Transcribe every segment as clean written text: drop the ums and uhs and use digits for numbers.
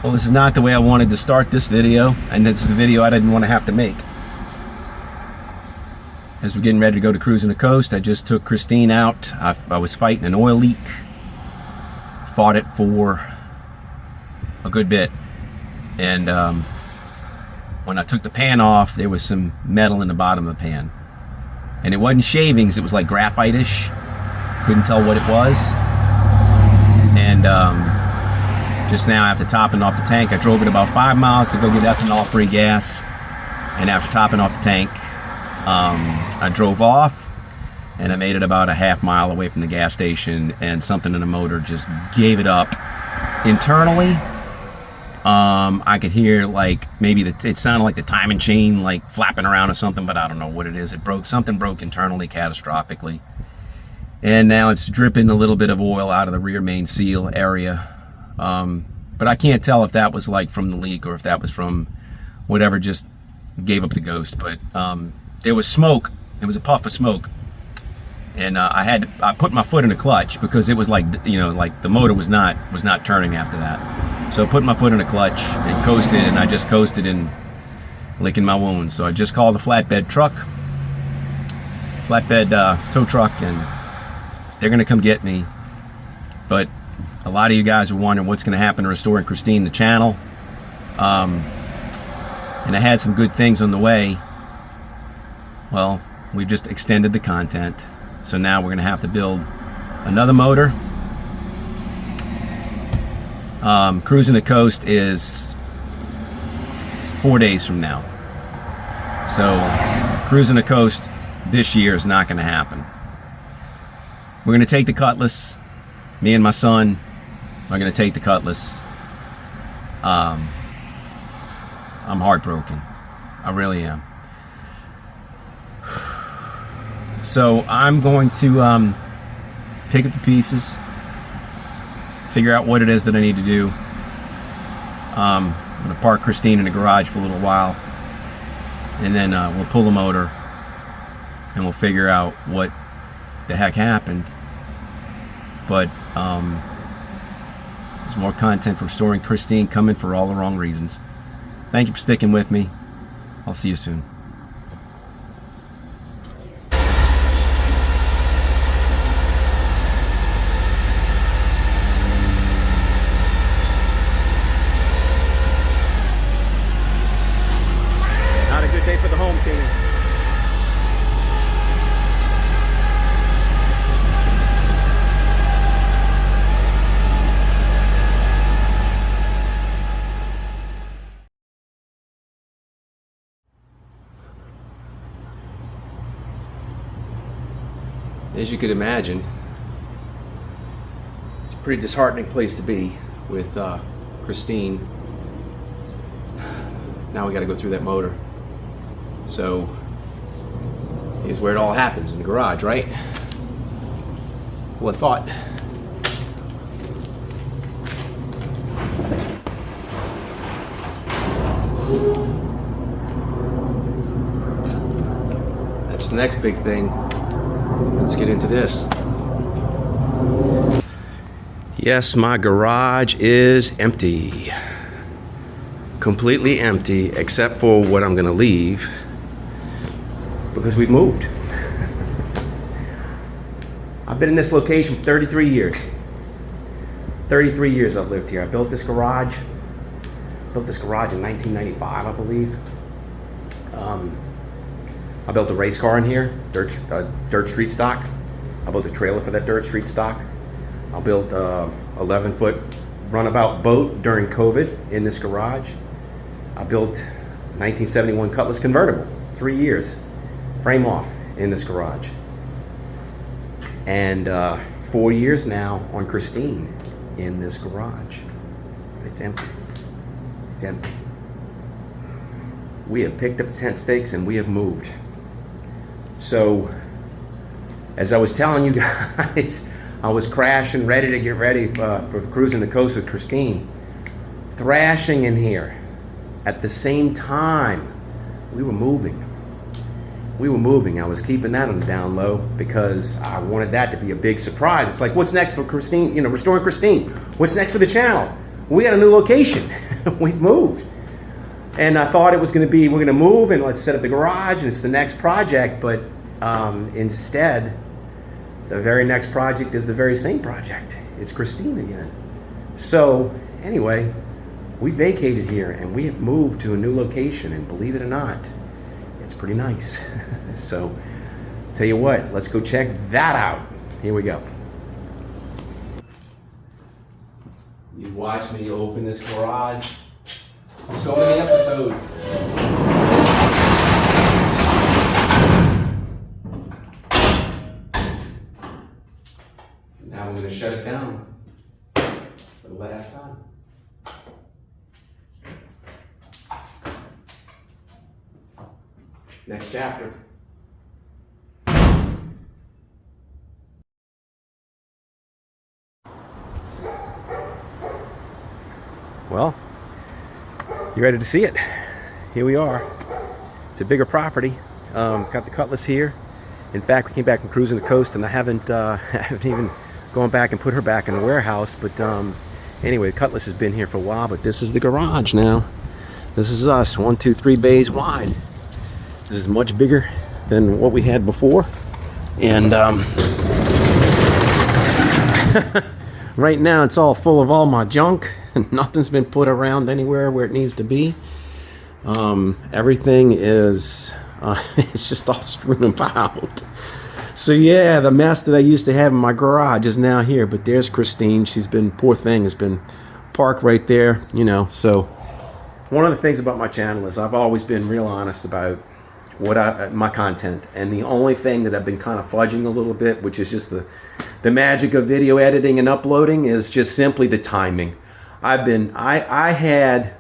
Well, this is not the way I wanted to start this video, and this is the video I didn't want to have to make. As we're getting ready to go to cruising the coast, I just took Christine out. I was fighting an oil leak. Fought it for a good bit. And when I took the pan off, there was some metal in the bottom of the pan. And it wasn't shavings, it was like graphite-ish. Couldn't tell what it was. And just now, after topping off the tank, I drove it about 5 miles to go get ethanol-free gas. And after topping off the tank, I drove off, and I made it about a half mile away from the gas station, and something in the motor just gave it up. Internally, I could hear like maybe it sounded like the timing chain like flapping around or something, but I don't know what it is. It broke. Something broke internally, catastrophically. And now it's dripping a little bit of oil out of the rear main seal area. But I can't tell if that was like from the leak or if that was from whatever just gave up the ghost. But there was smoke. There was a puff of smoke. And I put my foot in the clutch because it was like, you know, like the motor was not turning after that. So I put my foot in the clutch and coasted, and I just coasted and licking my wounds. So I just called the flatbed tow truck, and they're gonna come get me. But a lot of you guys are wondering what's gonna happen to Restoring Christine, the channel. And I had some good things on the way. Well, we've just extended the content. So now we're gonna have to build another motor. Cruising the coast is 4 days from now. So cruising the coast this year is not gonna happen. We're gonna take the Cutlass. Me and my son are gonna take the Cutlass. I'm heartbroken. I really am. So I'm going to pick up the pieces, figure out what it is that I need to do. I'm going to park Christine in the garage for a little while, and then we'll pull the motor and we'll figure out what the heck happened. But there's more content for Restoring Christine coming for all the wrong reasons. Thank you for sticking with me. I'll see you soon. Day for the home team. As you could imagine, it's a pretty disheartening place to be with Christine. Now we got to go through that motor. So here's where it all happens, in the garage, right? Well, I thought. That's the next big thing. Let's get into this. Yes, my garage is empty. Completely empty, except for what I'm gonna leave, because we've moved. I've been in this location for 33 years. 33 years I've lived here. I built this garage. In 1995, I believe. I built a race car in here, dirt street stock. I built a trailer for that dirt street stock. I built a 11-foot runabout boat during COVID in this garage. I built 1971 Cutlass convertible, 3 years, frame off, in this garage. And 4 years now on Christine in this garage. It's empty. It's empty. We have picked up tent stakes and we have moved. So, as I was telling you guys, I was crashing, ready to get ready for cruising the coast with Christine. Thrashing in here. At the same time, we were moving. I was keeping that on the down low because I wanted that to be a big surprise. It's like, what's next for Christine? You know, Restoring Christine. What's next for the channel? We got a new location. we've moved. And I thought it was going to be, we're going to move and let's set up the garage and it's the next project. But instead, the very next project is the very same project. It's Christine again. So anyway, we vacated here and we have moved to a new location, and believe it or not, it's pretty nice. So tell you what, let's go check that out. Here we go. You watched me open this garage. So many episodes. Now I'm going to shut it down for the last time. Next chapter. Well, you ready to see it? Here we are. It's a bigger property. Got the Cutlass here. In fact, we came back from cruising the coast, and I haven't even gone back and put her back in the warehouse. But anyway, the Cutlass has been here for a while. But this is the garage now. This is us. 1, 2, 3 bays wide. This is much bigger than what we had before. And right now, it's all full of all my junk. Nothing's been put around anywhere where it needs to be. Everything is it's just all screwed and piled. So yeah, the mess that I used to have in my garage is now here. But there's Christine. She's been, poor thing, has been parked right there, you know. So one of the things about my channel is I've always been real honest about my content, and the only thing that I've been kind of fudging a little bit, which is just the magic of video editing and uploading, is just simply the timing. I had,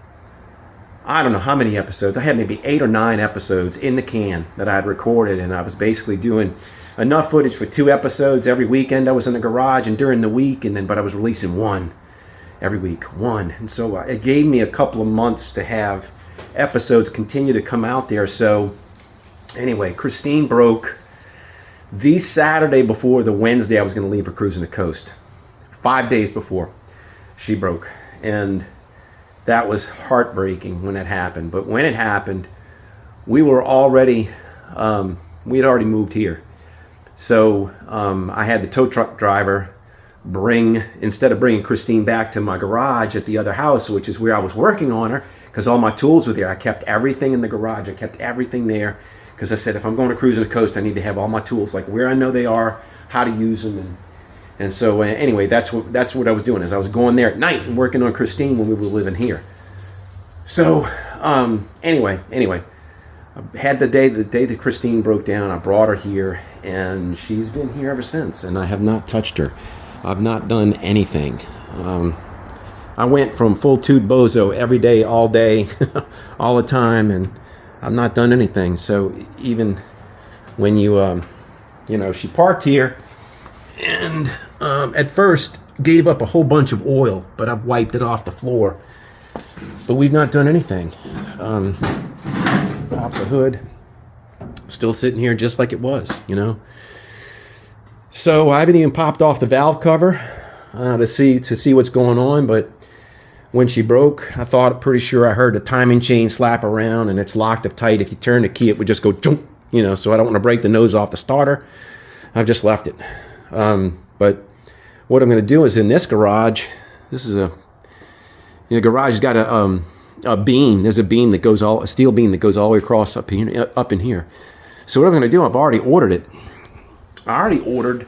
I don't know how many episodes. I had maybe 8 or 9 episodes in the can that I had recorded, and I was basically doing enough footage for 2 episodes every weekend. I was in the garage and during the week, but I was releasing 1 every week, 1. And so it gave me a couple of months to have episodes continue to come out there. So anyway, Christine broke the Saturday before the Wednesday I was going to leave for cruising the coast. 5 days before she broke. And that was heartbreaking when it happened. But when it happened, we were already, we had already moved here. So I had the tow truck driver instead of bringing Christine back to my garage at the other house, which is where I was working on her, because all my tools were there. I kept everything in the garage. I kept everything there, because I said, if I'm going to cruise on the coast, I need to have all my tools, like where I know they are, how to use them. And so anyway, that's what I was doing, is I was going there at night and working on Christine when we were living here. So anyway, I had the day that Christine broke down, I brought her here, and she's been here ever since, and I have not touched her. I've not done anything. I went from full toot bozo every day, all day, all the time, and I've not done anything. So even when she parked here, and at first gave up a whole bunch of oil, but I've wiped it off the floor. But we've not done anything. Pop the hood, still sitting here just like it was, you know. So I haven't even popped off the valve cover to see what's going on. But when she broke, I thought, pretty sure I heard the timing chain slap around, and it's locked up tight. If you turn the key, it would just go jump, you know. So I don't want to break the nose off the starter. I've just left it. But what I'm going to do is, in this garage, this is the garage has got a beam. There's a beam that goes a steel beam that goes all the way across up in here. So what I'm going to do, I've already ordered it. I already ordered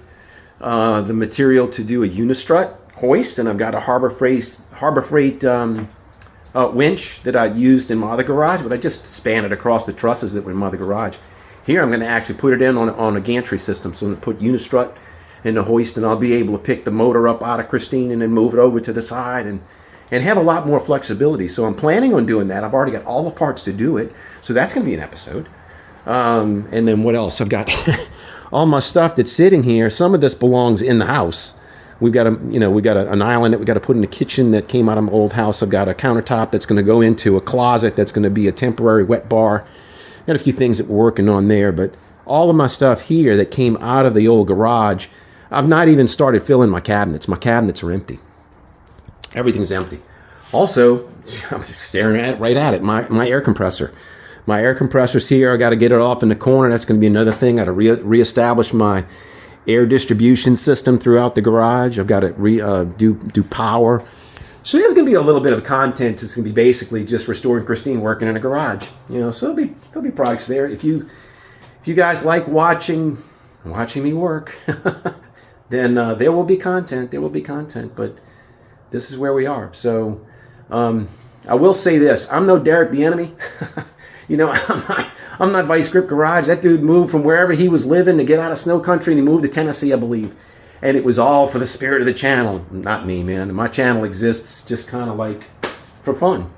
the material to do a unistrut hoist, and I've got a Harbor Freight winch that I used in my other garage, but I just span it across the trusses that were in my other garage. Here I'm going to actually put it in on a gantry system. So I'm going to put unistrut in the hoist, and I'll be able to pick the motor up out of Christine and then move it over to the side and have a lot more flexibility. So I'm planning on doing that. I've already got all the parts to do it. So that's going to be an episode. And then what else? I've got all my stuff that's sitting here. Some of this belongs in the house. We've got an island that we got to put in the kitchen that came out of my old house. I've got a countertop that's going to go into a closet that's going to be a temporary wet bar. Got a few things that we're working on there, but all of my stuff here that came out of the old garage, I've not even started filling my cabinets. My cabinets are empty. Everything's empty. Also, I'm just staring at it, right at it, my air compressor. My air compressor's here. I got to get it off in the corner. That's going to be another thing. I got to reestablish my air distribution system throughout the garage. I've got to do power. So there's going to be a little bit of content. It's going to be basically just restoring Christine working in a garage. You know, so there'll be products there. If you guys like watching me work, then there will be content. There will be content. But this is where we are. So I will say this: I'm no Derek Bieniemy. You know, I'm not Vice Grip Garage. That dude moved from wherever he was living to get out of snow country, and he moved to Tennessee, I believe. And it was all for the spirit of the channel. Not me, man. My channel exists just kind of like for fun.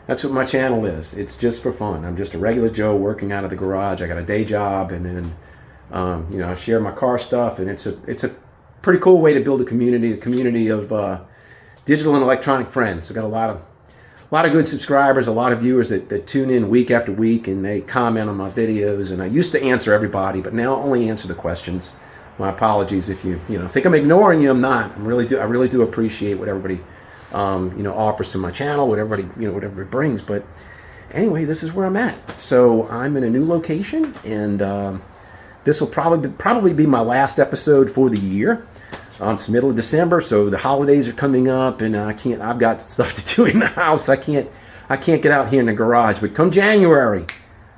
That's what my channel is. It's just for fun. I'm just a regular Joe working out of the garage. I got a day job, and then you know, I share my car stuff, and it's a pretty cool way to build a community of digital and electronic friends. I got a lot of good subscribers, a lot of viewers that tune in week after week, and they comment on my videos. And I used to answer everybody, but now I only answer the questions. My apologies if you think I'm ignoring you. I'm not. I really do appreciate what everybody offers to my channel, what everybody brings. But anyway, this is where I'm at. So I'm in a new location, and this will probably be my last episode for the year. It's middle of December, so the holidays are coming up, and I've got stuff to do in the house. I can't get out here in the garage. But come January,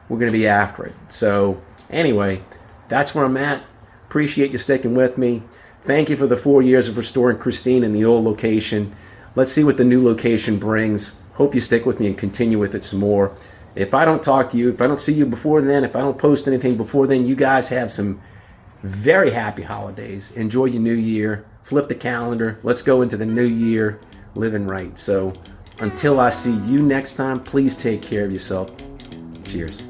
we're going to be after it. So anyway, that's where I'm at. Appreciate you sticking with me. Thank you for the 4 years of restoring Christine in the old location. Let's see what the new location brings. Hope you stick with me and continue with it some more. If I don't talk to you, if I don't see you before then, if I don't post anything before then, you guys have some very happy holidays. Enjoy your new year. Flip the calendar. Let's go into the new year living right. So until I see you next time, please take care of yourself. Cheers.